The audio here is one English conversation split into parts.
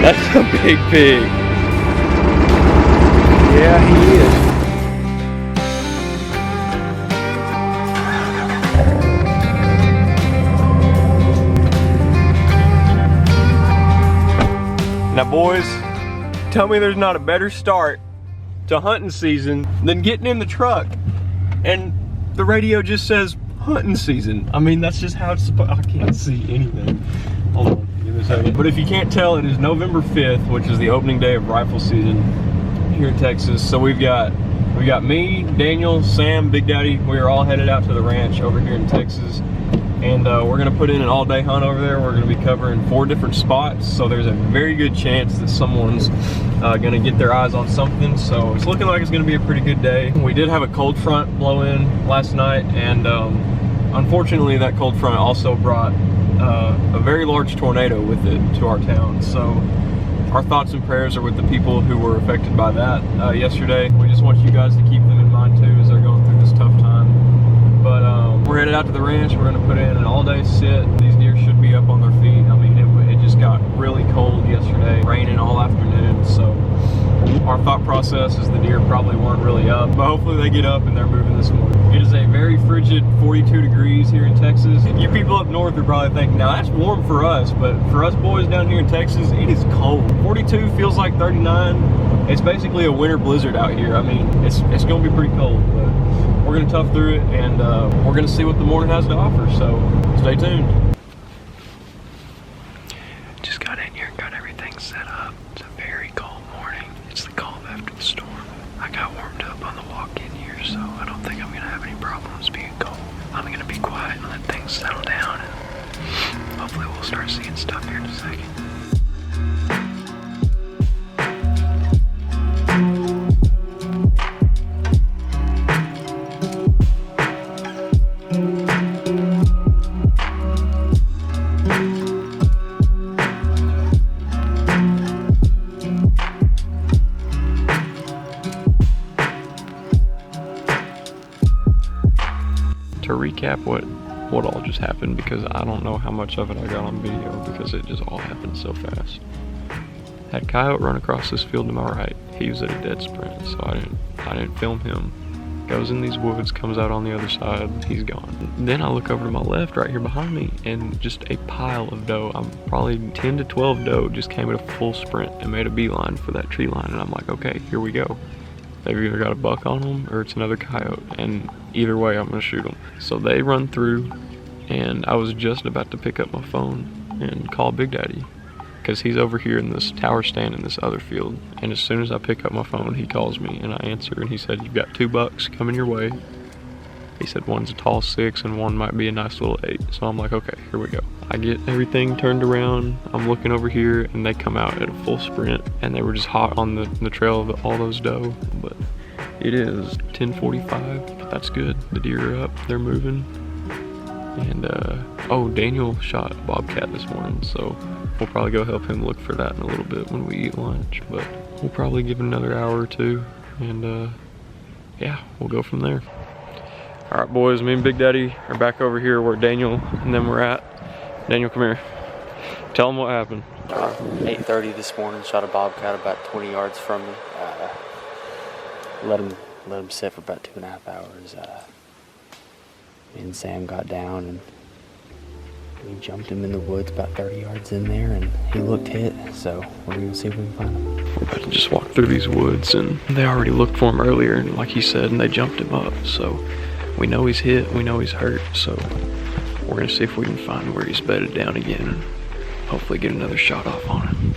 That's a big pig. Yeah, he is. Now boys, tell me there's not a better start to hunting season than getting in the truck and the radio just says hunting season. I mean, that's just how it's supposed. I can't see anything. Hold on, give me a second. But if you can't tell, it is November 5th, which is the opening day of rifle season here in Texas. So we got me, Daniel, Sam, Big Daddy. We are all headed out to the ranch over here in Texas. And we're gonna put in an all-day hunt over there. We're gonna be covering 4 different spots. So there's a very good chance that someone's gonna get their eyes on something. So it's looking like it's gonna be a pretty good day. We did have a cold front blow in last night, and unfortunately that cold front also brought a very large tornado with it to our town. So our thoughts and prayers are with the people who were affected by that yesterday. We just want you guys to keep them in mind too as they're going through this tough time. But we're headed out to the ranch. We're gonna put in an all-day sit. These deer should be up on their feet. I mean, it just got really cold yesterday, raining all afternoon. So our thought process is the deer probably weren't really up, but hopefully they get up and they're moving this morning. It is a very frigid 42 degrees here in Texas. You people up north are probably thinking, now that's warm for us, but for us boys down here in Texas, it is cold. 42 feels like 39. It's basically a winter blizzard out here. I mean, it's gonna be pretty cold, but we're gonna tough through it, and we're gonna see what the morning has to offer, so stay tuned. Just got in here and got everything set up. It's a very cold morning. It's the calm after the storm. I got warmed up on the walk in here, so I don't think I'm gonna have any problems being cold. I'm gonna be quiet and let things settle down, and hopefully we'll start seeing stuff here in a second. To recap what all just happened, because I don't know how much of it I got on video because it just all happened so fast. Had coyote run across this field to my right. He was at a dead sprint, so I didn't film him. Goes in these woods, comes out on the other side, he's gone. Then I look over to my left right here behind me, and just a pile of doe. I'm probably 10 to 12 doe just came at a full sprint and made a beeline for that tree line, and I'm like, okay, here we go. They've either got a buck on them or it's another coyote, and either way I'm gonna shoot them. So they run through, and I was just about to pick up my phone and call Big Daddy, because he's over here in this tower stand in this other field. And as soon as I pick up my phone, he calls me and I answer, and he said, you've got 2 bucks coming your way. He said one's a tall 6 and one might be a nice little 8. So I'm like, okay, here we go. I get everything turned around. I'm looking over here, and they come out at a full sprint, and they were just hot on the trail of all those doe. But it is 10:45, but that's good. The deer are up, they're moving. And oh, Daniel shot a bobcat this morning, so we'll probably go help him look for that in a little bit when we eat lunch. But we'll probably give it another hour or 2, and yeah, we'll go from there. All right, boys, me and Big Daddy are back over here where Daniel and them were at. Daniel, come here. Tell them what happened. 8:30 this morning, shot a bobcat about 20 yards from me. Let him sit for about 2.5 hours. Me and Sam got down, and we jumped him in the woods about 30 yards in there, and he looked hit, so we're gonna see if we can find him. We're about to just walk through these woods, and they already looked for him earlier, and like he said, and they jumped him up, so we know he's hit, we know he's hurt, so we're gonna see if we can find where he's bedded down again and hopefully get another shot off on him.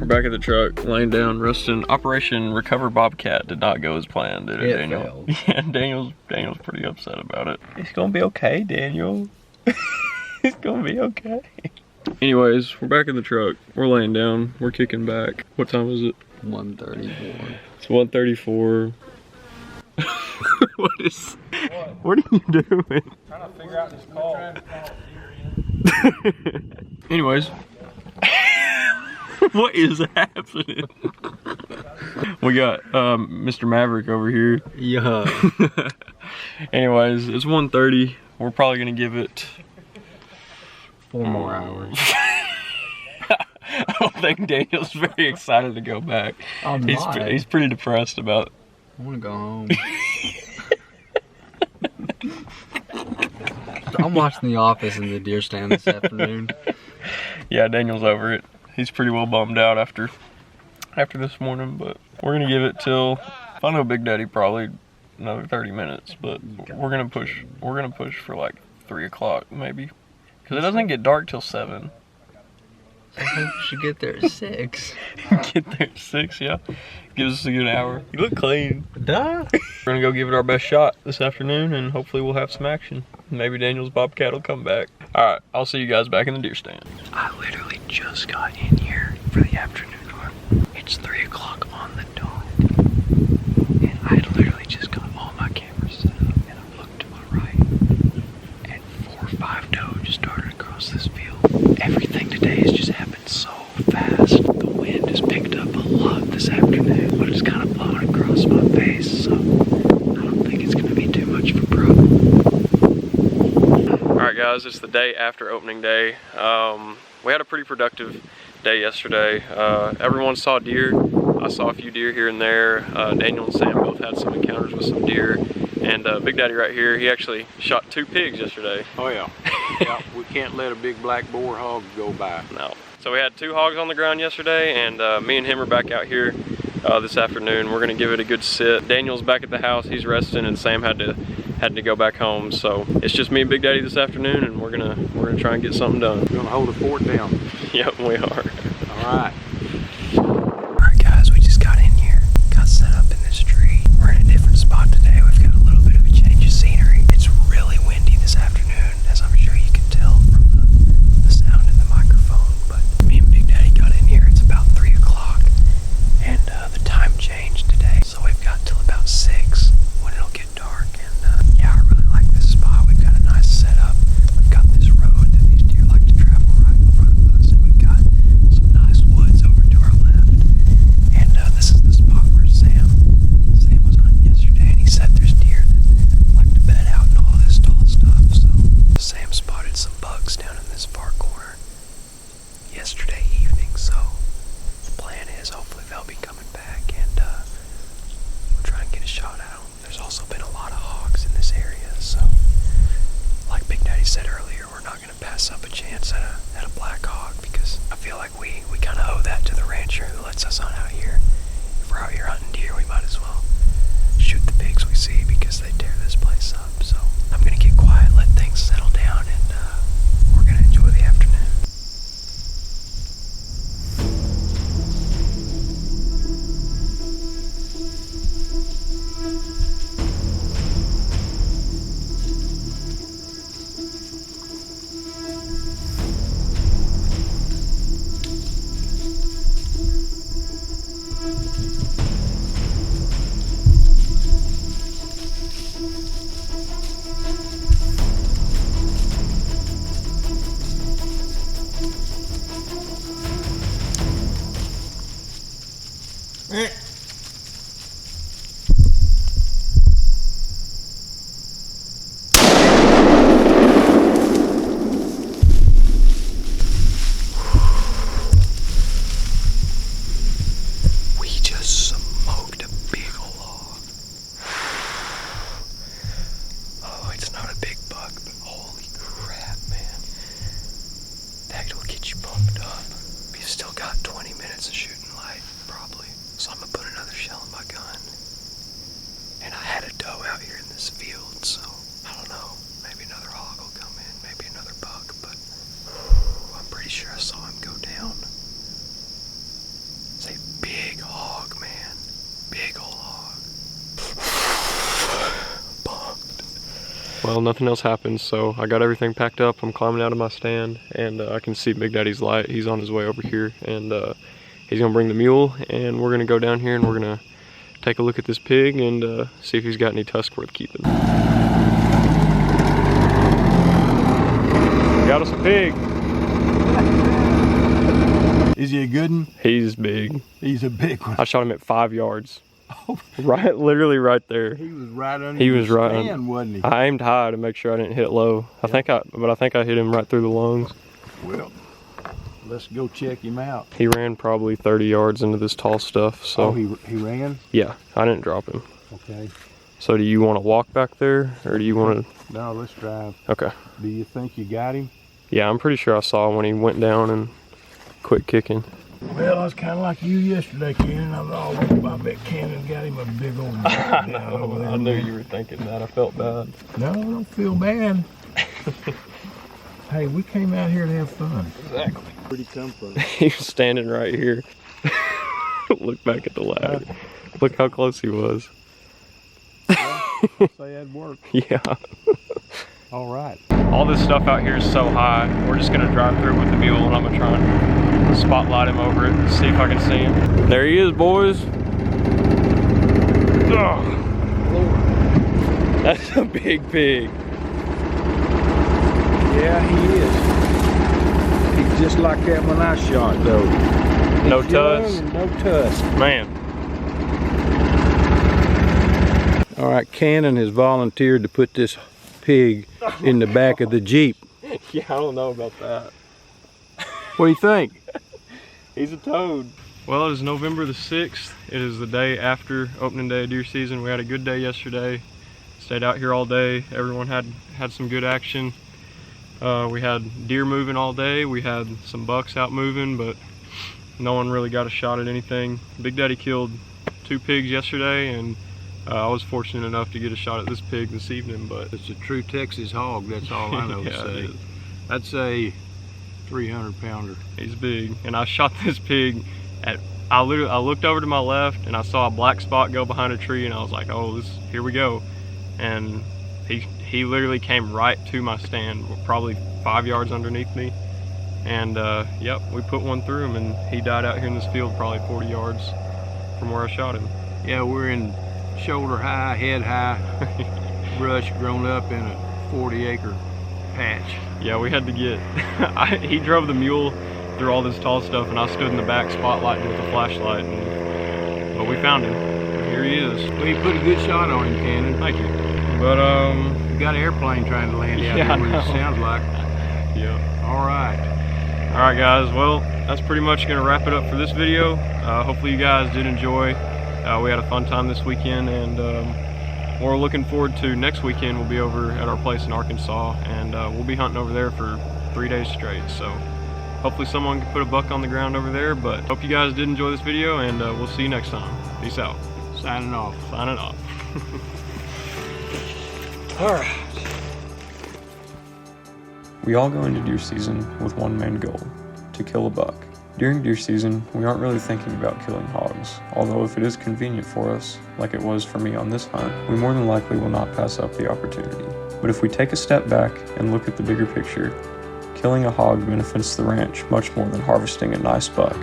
Back at the truck, laying down, resting. Operation Recover Bobcat did not go as planned, did it, Daniel? Failed. Yeah, Daniel's pretty upset about it. It's gonna be okay, Daniel. It's gonna be okay. Anyways, we're back in the truck. We're laying down. We're kicking back. What time is it? 1:34. It's 1:34. What are you doing? Trying to figure out this call. Anyways. What is happening? We got Mr. Maverick over here. Yeah. Anyways, it's 1:30. We're probably gonna give it 4 more hours. I don't think Daniel's very excited to go back. I'm not. He's pretty depressed about it. I want to go home. I'm watching The Office in the deer stand this afternoon. Yeah, Daniel's over it. He's pretty well bummed out after this morning, but we're gonna give it till, I know Big Daddy probably another 30 minutes, but we're gonna push for like 3 o'clock maybe, because it doesn't get dark till 7. I think we should get there at 6. Get there at 6, yeah. Gives us a good hour. You look clean. Duh. We're gonna go give it our best shot this afternoon, and hopefully we'll have some action. Maybe Daniel's Bobcat will come back. All right, I'll see you guys back in the deer stand. I literally just got in here for the afternoon hunt. It's 3 o'clock on the dot, and I literally just got all my cameras set up, and I looked to my right, and 4 or 5 doe just started across this field. Everything today has just happened so fast. The wind has picked up a lot this afternoon, but it's kind of blowing across my face, so I don't think it's gonna be too much of a problem. Alright guys, it's the day after opening day. We had a pretty productive day yesterday. Everyone saw deer. I saw a few deer here and there. Daniel and Sam both had some encounters with some deer. And Big Daddy right here, he actually shot 2 pigs yesterday. Oh yeah. Yeah, we can't let a big black boar hog go by. No. So we had 2 hogs on the ground yesterday, and me and him are back out here this afternoon. We're gonna give it a good sit. Daniel's back at the house, he's resting, and Sam had to go back home. So it's just me and Big Daddy this afternoon, and we're gonna try and get something done. We're gonna hold the fort down. Yep, we are. All right. Alright guys, we just got in here, got set up in this tree. We're in a different spot today. We've got a little bit of a change of scenery. It's really windy this afternoon, as I'm sure you can tell from the sound in the microphone. But me and Big Daddy got in here, it's about 3 o'clock, and the time changed today. So we've got till about 6 when it'll get dark, and yeah, I really like this spot. We've got a nice setup. We've got this road that these deer like to travel right in front of us, and we've got some nice woods over to our left. And this is the spot where Sam was hunting yesterday, and he said there's deer that like to bed out and all this tall stuff. So Sam spotted some bugs down in this far corner yesterday evening. So the plan is hopefully they'll be coming back, and we'll try and get a shot at them. There's also been a lot of hogs in this area, so like Big Daddy said earlier, we're not going to pass up a chance at a black hog, because I feel like we kind of owe that to the rancher who lets us hunt out here. If we're out here hunting deer, we might as well shoot the pigs we see, because they tear this place up. So I'm going to get quiet, let things settle down, and we're going to enjoy the afternoon. well, nothing else happens, so I got everything packed up. I'm climbing out of my stand, and I can see Big Daddy's light. He's on his way over here, and he's gonna bring the mule, and we're gonna go down here and we're gonna take a look at this pig and see if he's got any tusk worth keeping. Got us a pig. Is he a good one? He's big. He's a big one. I shot him at 5 yards. Right, literally right there. He was right under He was the right stand, wasn't he? I aimed high to make sure I didn't hit low. I think I hit him right through the lungs. Well, let's go check him out. He ran probably 30 yards into this tall stuff, so. Oh, he ran? Yeah, I didn't drop him. Okay. So do you want to walk back there, or do you want to? No, let's drive. Okay. Do you think you got him? Yeah, I'm pretty sure I saw when he went down and quit kicking. Well, I was kind of like you yesterday, Ken. I was all over about that Cannon got him a big old... I know, I knew you were thinking that. I felt bad. No, I don't feel bad. Hey, we came out here to have fun. Exactly. Where'd he come from? He was standing right here. Look back at the ladder. Look how close he was. I'll say that'd work. Yeah. All right. All this stuff out here is so high. We're just gonna drive through with the mule, and I'm gonna try and spotlight him over it and see if I can see him. There he is, boys. Oh, that's a big pig. Yeah, he is. He's just like that when I shot, though. No He's young tusk. and no tusk. Man. All right, Cannon has volunteered to put this pig in the back of the Jeep. Yeah, I don't know about that. What do you think? He's a toad. Well, it is November the 6th. It is the day after opening day of deer season. We had a good day yesterday. Stayed out here all day. Everyone had some good action. We had deer moving all day. We had some bucks out moving, but no one really got a shot at anything. Big Daddy killed 2 pigs yesterday, and I was fortunate enough to get a shot at this pig this evening, but It's a true Texas hog, that's all I know Yeah, to it say. is. That's a 300-pounder. he's big. And I shot this pig at, I looked over to my left and I saw a black spot go behind a tree, and I was like, oh, here we go. And he literally came right to my stand, probably 5 yards underneath me. And yep, we put one through him, and he died out here in this field probably 40 yards from where I shot him. Yeah, we're in shoulder high, head high brush grown up in a 40-acre patch. Yeah, we had to get, he drove the mule through all this tall stuff, and I stood in the back spotlighting with a flashlight, but we found him. Here he is. Well, you put a good shot on him, Cannon. Thank you. But You got an airplane trying to land out Yeah, here, I it know. sounds like. yeah. All right. All right, guys. Well, that's pretty much gonna wrap it up for this video. Hopefully you guys did enjoy. We had a fun time this weekend, and we're looking forward to next weekend. We'll be over at our place in Arkansas, and we'll be hunting over there for 3 days straight. So hopefully someone can put a buck on the ground over there. But hope you guys did enjoy this video, and we'll see you next time. Peace out. Signing off. Signing off. All right. We all go into deer season with one main goal: to kill a buck. During deer season, we aren't really thinking about killing hogs, although if it is convenient for us, like it was for me on this hunt, we more than likely will not pass up the opportunity. But if we take a step back and look at the bigger picture, killing a hog benefits the ranch much more than harvesting a nice buck.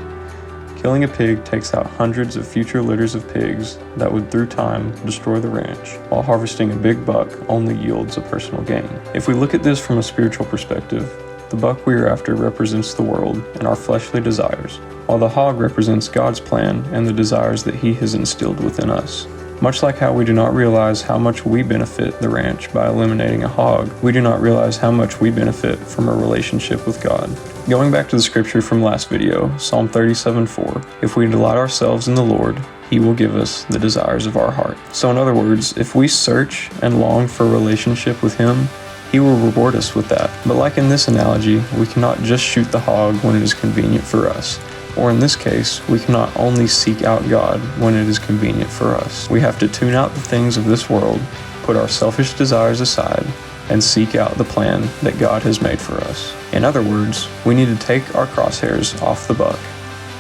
Killing a pig takes out hundreds of future litters of pigs that would, through time, destroy the ranch, while harvesting a big buck only yields a personal gain. If we look at this from a spiritual perspective, the buck we are after represents the world and our fleshly desires, while the hog represents God's plan and the desires that He has instilled within us. Much like how we do not realize how much we benefit the ranch by eliminating a hog, we do not realize how much we benefit from a relationship with God. Going back to the scripture from last video, Psalm 37:4, if we delight ourselves in the Lord, He will give us the desires of our heart. So in other words, if we search and long for a relationship with Him, He will reward us with that. But like in this analogy, we cannot just shoot the hog when it is convenient for us. Or in this case, we cannot only seek out God when it is convenient for us. We have to tune out the things of this world, put our selfish desires aside, and seek out the plan that God has made for us. In other words, we need to take our crosshairs off the buck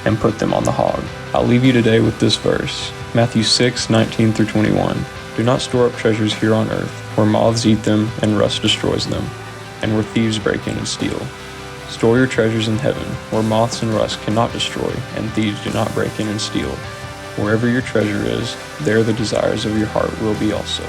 and put them on the hog. I'll leave you today with this verse, Matthew 6:19-21. Do not store up treasures here on earth, where moths eat them and rust destroys them, and where thieves break in and steal. Store your treasures in heaven, where moths and rust cannot destroy, and thieves do not break in and steal. Wherever your treasure is, there the desires of your heart will be also.